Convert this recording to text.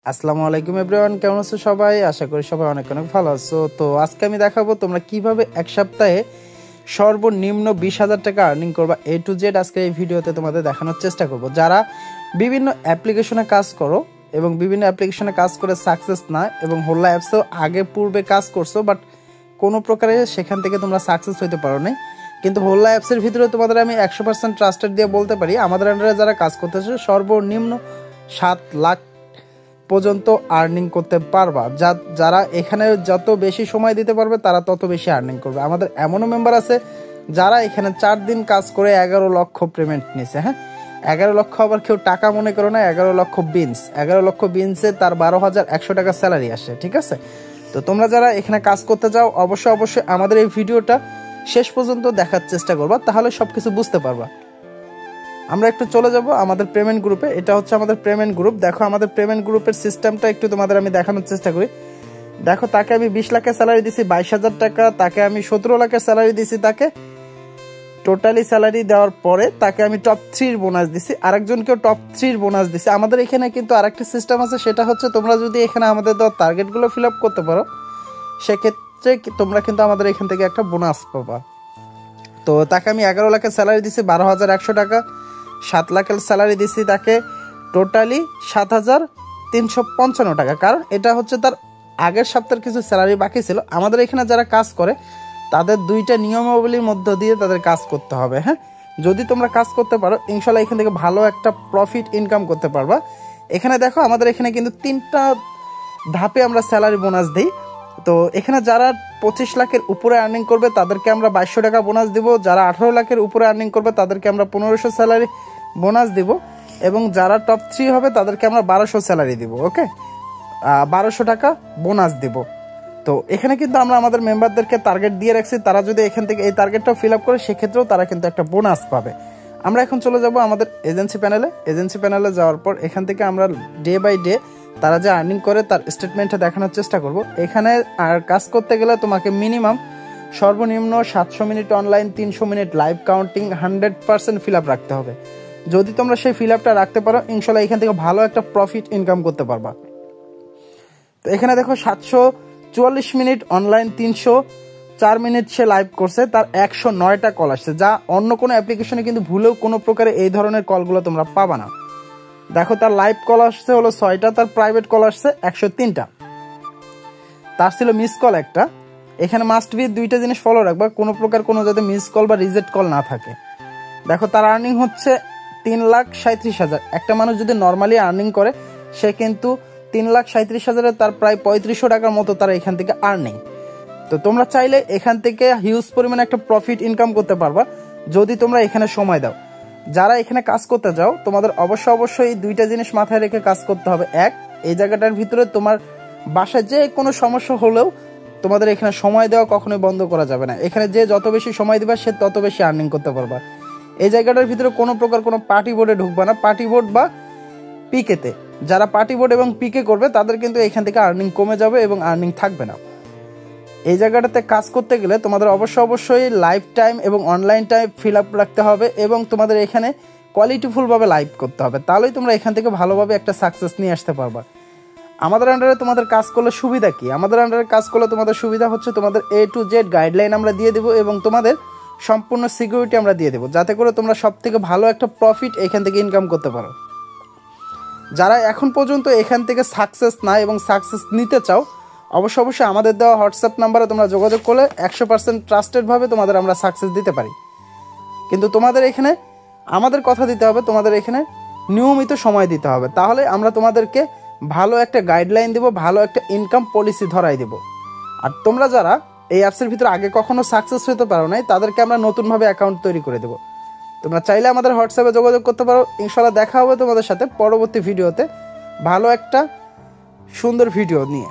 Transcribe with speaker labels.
Speaker 1: আসসালামু আলাইকুম এভরিওয়ান, কেমন আছো সবাই? আশা করি সবাই অনেক অনেক ভালো আছো। তো আজকে আমি দেখাবো তোমরা কিভাবে এক সপ্তাহে সর্বনিম্ন 20,000 টাকা আর্নিং করবা A to Z। আজকে এই ভিডিওতে তোমাদের দেখানোর চেষ্টা করব। যারা বিভিন্ন অ্যাপ্লিকেশনে কাজ করো এবং বিভিন্ন অ্যাপ্লিকেশনে কাজ করে সাকসেস না, এবং হোল্লা অ্যাপসেও আগে পূর্বে কাজ করছো বাট কোনো প্রকারে সেখান থেকে তোমরা সাকসেস হইতে পারো নাই, কিন্তু হোল্লা অ্যাপসের ভিতরে তোমাদের আমি 100% ট্রাস্টেড দিয়ে বলতে পারি আমাদের আন্ডারে যারা কাজ করতেছে সর্বনিম্ন 7 লাখ পর্যন্ত আর্নিং করতে পারবা। যারা এখানে যত বেশি সময় দিতে পারবে তারা তত বেশি আর্নিং করবে। আমাদের এমনও মেম্বার আছে যারা এখানে 4 দিন কাজ করে 11 লক্ষ পেমেন্ট নিছে। হ্যাঁ, 11 লক্ষ আবার কেউ টাকা মনে করো না, 11 লক্ষ বিনস। 11 লক্ষ বিনসে তার 12,100 টাকা স্যালারি আসে। ঠিক আছে, তো তোমরা যারা এখানে কাজ করতে যাও অবশ্যই আমাদের এই ভিডিওটা শেষ পর্যন্ত দেখার চেষ্টা করবা, তাহলে সব কিছু বুঝতে পারবা। আমরা একটু চলে যাব আমাদের পেমেন্ট গ্রুপে। এটা হচ্ছে আমাদের পেমেন্ট গ্রুপ। দেখো আমাদের পেমেন্ট গ্রুপের সিস্টেমটা একটু তোমাদের আমি দেখানোর চেষ্টা করি। দেখো, তাকে আমি 20 লাখের স্যালারি দিছি 22,000 টাকা, তাকে আমি 17 লাখের স্যালারি দিছি, তাকে টোটালি স্যালারি দেওয়ার পরে তাকে আমি টপ 3 বোনাস দিছি, আরেকজনকেও টপ 3 বোনাস দিছি। আমাদের এখানে কিন্তু আরেকটা সিস্টেম আছে, সেটা হচ্ছে তোমরা যদি এখানে আমাদের দেওয়া টার্গেটগুলো ফিল আপ করতে পারো সেক্ষেত্রে তোমরা কিন্তু আমাদের এখান থেকে একটা বোনাস পাবা। তো তাকে আমি 11 লাখের স্যালারি দিছি 12,100 টাকা, 7 লাখের স্যালারি দিছি তাকে টোটালি 7,355 টাকা, কারণ এটা হচ্ছে তার আগের সপ্তাহের কিছু স্যালারি বাকি ছিল। আমাদের এখানে যারা কাজ করে তাদের 2টা নিয়মাবলীর মধ্য দিয়ে তাদের কাজ করতে হবে। হ্যাঁ, যদি তোমরা কাজ করতে পারো ইনশাল্লাহ এখান থেকে ভালো একটা প্রফিট ইনকাম করতে পারবা। এখানে দেখো আমাদের এখানে কিন্তু 3টা ধাপে আমরা স্যালারি বোনাস দিই। তো এখানে যারা 25 লাখের উপরে আর্নিং করবে তাদেরকে আমরা 2200 টাকা বোনাস দিব, যারা 18 লাখের উপরে আর্নিং করবে তাদেরকে আমরা 1500 স্যালারি বোনাস দিব, এবং যারা টপ 3 হবে তাদেরকে আমরা 1200 স্যালারি দিব। ওকে, 1200 টাকা বোনাস দিব। তো এখানে কিন্তু আমরা আমাদের মেম্বারদেরকে টার্গেট দিয়ে রাখছি, তারা যদি এখান থেকে এই টার্গেটটা ফিল আপ করে সেক্ষেত্রেও তারা কিন্তু একটা বোনাস পাবে। আমরা এখন চলে যাব আমাদের এজেন্সি প্যানেলে। এজেন্সি প্যানেলে যাওয়ার পর এখান থেকে আমরা ডে বাই ডে তারা যে আর্নিং করে তার স্টেটমেন্টটা দেখানোর চেষ্টা করব। এখানে আর কাজ করতে গেলে তোমাকে মিনিমাম সর্বনিম্ন 700 minute online, 300 minute live counting, 100% fill up রাখতে হবে। যদি তোমরা সেই ফিল আপটা রাখতে পারো ইনশাল্লাহ এখান থেকে ভালো একটা প্রফিট ইনকাম করতে পারবা। তো এখানে দেখো 744 মিনিট অনলাইন, 304 মিনিট সে লাইভ করছে, তার 109টা কল আসছে, যা অন্য কোনো অ্যাপ্লিকেশনে কিন্তু ভুলেও কোনো প্রকারে এই ধরনের কলগুলো তোমরা পাবা না। দেখো তার লাইভ কল আসছে হলো 6টা, তার প্রাইভেট কল আসছে 103টা, তার ছিল মিস কল একটা। এখানে মাস্ট বি 2টা জিনিস ফলো রাখবা, কোনো প্রকার কোনো যাতে মিস কল বা রিজেক্ট কল না থাকে। দেখো তার আর্নিং হচ্ছে 3,37,000। একটা মানুষ যদি নর্মালি আর্নিং করে সে কিন্তু 3,37,000 তার প্রায় 3500 টাকার মতো তার এখান থেকে আর্নিং। তো তোমরা চাইলে এখান থেকে হিউজ পরিমাণে একটা প্রফিট ইনকাম করতে পারবা যদি তোমরা এখানে সময় দাও। যারা এখানে কাজ করতে যাও তোমাদের অবশ্যই 2টা জিনিস মাথায় রেখে কাজ করতে হবে। এক, এই জায়গাটার ভিতরে তোমার বাসায় যে কোনো সমস্যা হলেও তোমাদের এখানে সময় দেওয়া কখনোই বন্ধ করা যাবে না। এখানে যে যত বেশি সময় দিবা সে তত বেশি আর্নিং করতে পারবা। এই জায়গাটার ভিতরে কোনো প্রকার কোনো পার্টি বোর্ডে ঢুকবা না, পার্টি বোর্ড বা পিকেতে। যারা পার্টি বোর্ড এবং পিকে করবে তাদের কিন্তু এখান থেকে আর্নিং কমে যাবে এবং আর্নিং থাকবে না। এই জায়গাটাতে কাজ করতে গেলে তোমাদের অবশ্যই লাইভ টাইম এবং অনলাইন টাইম ফিল আপ রাখতে হবে, এবং তোমাদের এখানে কোয়ালিটিফুলভাবে লাইভ করতে হবে, তাহলেই তোমরা এখান থেকে ভালোভাবে একটা সাকসেস নিয়ে আসতে পারবা। আমাদের আন্ডারে তোমাদের কাজ করলে সুবিধা কি? আমাদের আন্ডারে কাজ করলে তোমাদের সুবিধা হচ্ছে তোমাদের A to Z গাইডলাইন আমরা দিয়ে দেবো, এবং তোমাদের সম্পূর্ণ সিকিউরিটি আমরা দিয়ে দেবো, যাতে করে তোমরা সব থেকে ভালো একটা প্রফিট এখান থেকে ইনকাম করতে পারো। যারা এখন পর্যন্ত এখান থেকে সাকসেস না এবং সাকসেস নিতে চাও অবশ্যই আমাদের দেওয়া হোয়াটসঅ্যাপ নাম্বারে তোমরা যোগাযোগ করলে 100% ট্রাস্টেডভাবে তোমাদের আমরা সাকসেস দিতে পারি। কিন্তু তোমাদের এখানে আমাদের কথা দিতে হবে, তোমাদের এখানে নিয়মিত সময় দিতে হবে, তাহলে আমরা তোমাদেরকে ভালো একটা গাইডলাইন দেবো, ভালো একটা ইনকাম পলিসি ধরাই দেবো। আর তোমরা যারা এই অ্যাপসের ভিতরে আগে কখনো সাকসেস হতে পারো নাই তাদেরকে আমরা নতুনভাবে অ্যাকাউন্ট তৈরি করে দেবো। তোমরা চাইলে আমাদের হোয়াটসঅ্যাপে যোগাযোগ করতে পারো। ইনশাল্লাহ দেখা হবে তোমাদের সাথে পরবর্তী ভিডিওতে ভালো একটা সুন্দর ভিডিও নিয়ে।